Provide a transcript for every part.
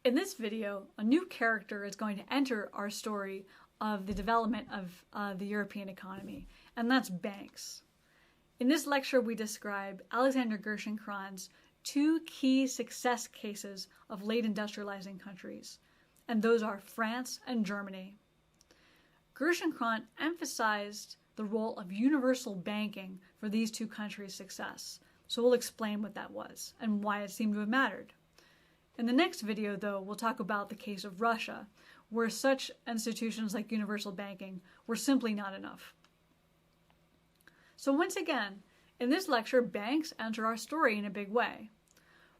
In this video, a new character is going to enter our story of the development of the European economy, and that's banks. In this lecture, we describe Alexander Gerschenkron's two key success cases of late industrializing countries, and those are France and Germany. Gerschenkron emphasized the role of universal banking for these two countries' success, so we'll explain what that was and why it seemed to have mattered. In the next video, though, we'll talk about the case of Russia, where such institutions like universal banking were simply not enough. So once again, in this lecture, banks enter our story in a big way.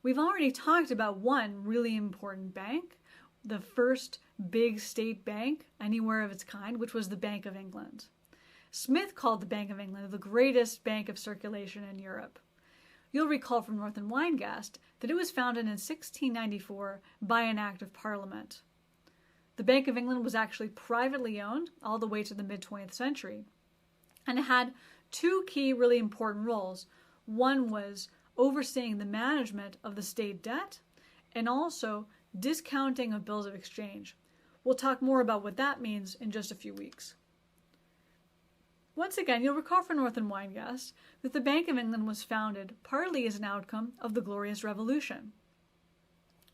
We've already talked about one really important bank, the first big state bank anywhere of its kind, which was the Bank of England. Smith called the Bank of England the greatest bank of circulation in Europe. You'll recall from North and Weingast that it was founded in 1694 by an Act of Parliament. The Bank of England was actually privately owned all the way to the mid-20th century, and it had two key really important roles. One was overseeing the management of the state debt and also discounting of bills of exchange. We'll talk more about what that means in just a few weeks. Once again, you'll recall from North and Weingast that the Bank of England was founded partly as an outcome of the Glorious Revolution.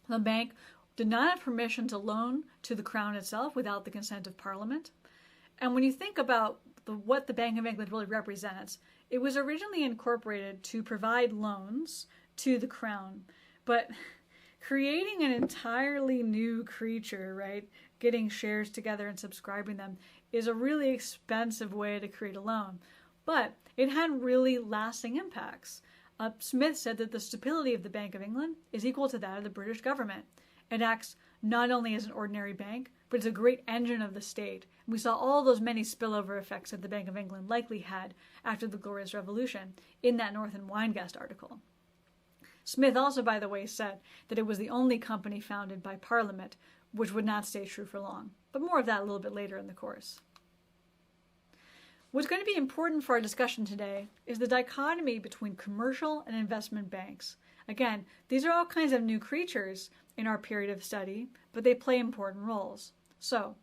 The bank did not have permission to loan to the Crown itself without the consent of Parliament. And when you think about what the Bank of England really represents, it was originally incorporated to provide loans to the Crown. But creating an entirely new creature, right, getting shares together and subscribing them, is a really expensive way to create a loan. But it had really lasting impacts. Smith said that the stability of the Bank of England is equal to that of the British government. It acts not only as an ordinary bank, but it's a great engine of the state. And we saw all those many spillover effects that the Bank of England likely had after the Glorious Revolution in that North and Weingast article. Smith also, by the way, said that it was the only company founded by Parliament, which would not stay true for long. But more of that a little bit later in the course. What's going to be important for our discussion today is the dichotomy between commercial and investment banks. Again, these are all kinds of new creatures in our period of study, but they play important roles. So,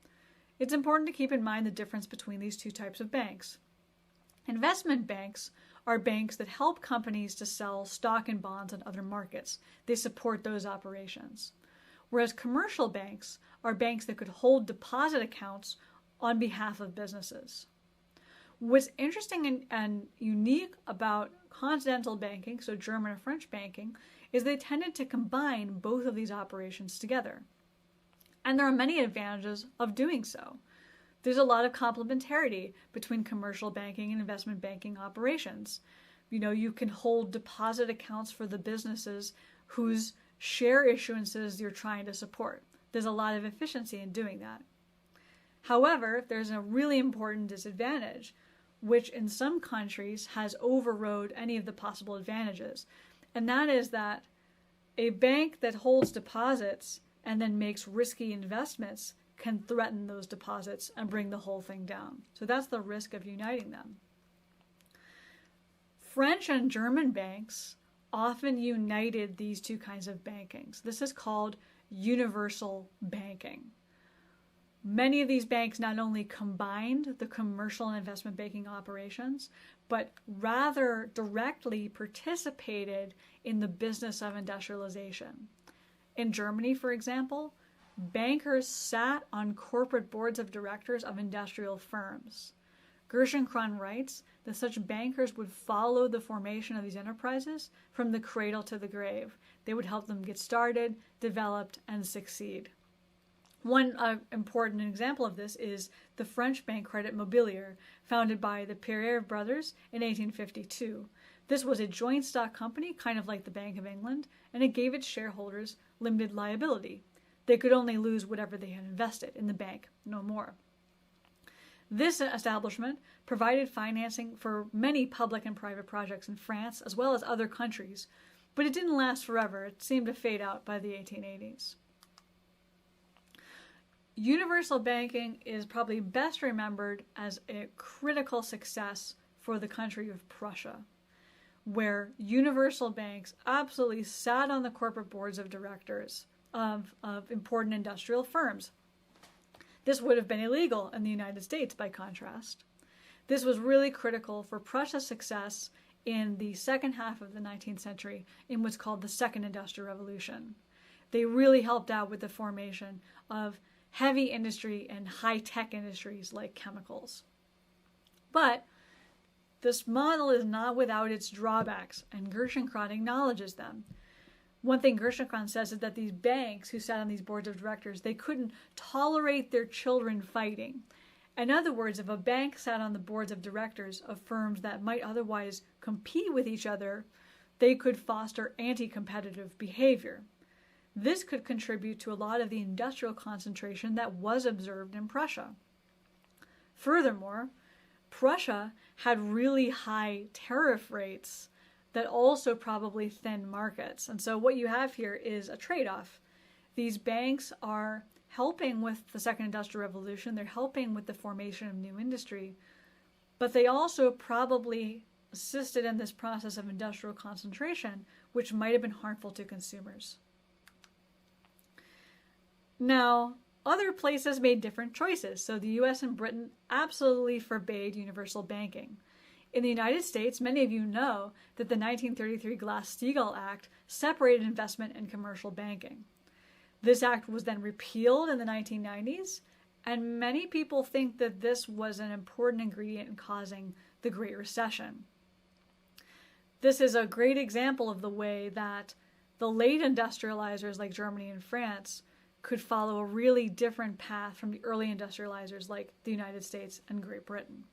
it's important to keep in mind the difference between these two types of banks. Investment banks are banks that help companies to sell stock and bonds on other markets. They support those operations. Whereas commercial banks are banks that could hold deposit accounts on behalf of businesses. What's interesting and unique about continental banking, so German and French banking, is they tended to combine both of these operations together. And there are many advantages of doing so. There's a lot of complementarity between commercial banking and investment banking operations. You can hold deposit accounts for the businesses whose share issuances you're trying to support. There's a lot of efficiency in doing that. However, there's a really important disadvantage, which in some countries has overrode any of the possible advantages. And that is that a bank that holds deposits and then makes risky investments can threaten those deposits and bring the whole thing down. So that's the risk of uniting them. French and German banks often united these two kinds of bankings. This is called universal banking. Many of these banks not only combined the commercial and investment banking operations, but rather directly participated in the business of industrialization. In Germany, for example, bankers sat on corporate boards of directors of industrial firms. Gerschenkron writes that such bankers would follow the formation of these enterprises from the cradle to the grave. They would help them get started, developed, and succeed. One important example of this is the French bank Credit Mobilier, founded by the Perrier brothers in 1852. This was a joint stock company, kind of like the Bank of England, and it gave its shareholders limited liability. They could only lose whatever they had invested in the bank, no more. This establishment provided financing for many public and private projects in France, as well as other countries, but it didn't last forever. It seemed to fade out by the 1880s. Universal banking is probably best remembered as a critical success for the country of Prussia, where universal banks absolutely sat on the corporate boards of directors of important industrial firms. This would have been illegal in the United States, by contrast. This was really critical for Prussia's success in the second half of the 19th century in what's called the Second Industrial Revolution. They really helped out with the formation of heavy industry and high-tech industries like chemicals. But this model is not without its drawbacks, and Gerschenkron acknowledges them. One thing Gerschenkron says is that these banks who sat on these boards of directors, they couldn't tolerate their children fighting. In other words, if a bank sat on the boards of directors of firms that might otherwise compete with each other, they could foster anti-competitive behavior. This could contribute to a lot of the industrial concentration that was observed in Prussia. Furthermore, Prussia had really high tariff rates that also probably thinned markets. And so what you have here is a trade-off. These banks are helping with the Second Industrial Revolution. They're helping with the formation of new industry. But they also probably assisted in this process of industrial concentration, which might have been harmful to consumers. Now, other places made different choices. So the US and Britain absolutely forbade universal banking. In the United States, many of you know that the 1933 Glass-Steagall Act separated investment and commercial banking. This act was then repealed in the 1990s, and many people think that this was an important ingredient in causing the Great Recession. This is a great example of the way that the late industrializers like Germany and France could follow a really different path from the early industrializers like the United States and Great Britain.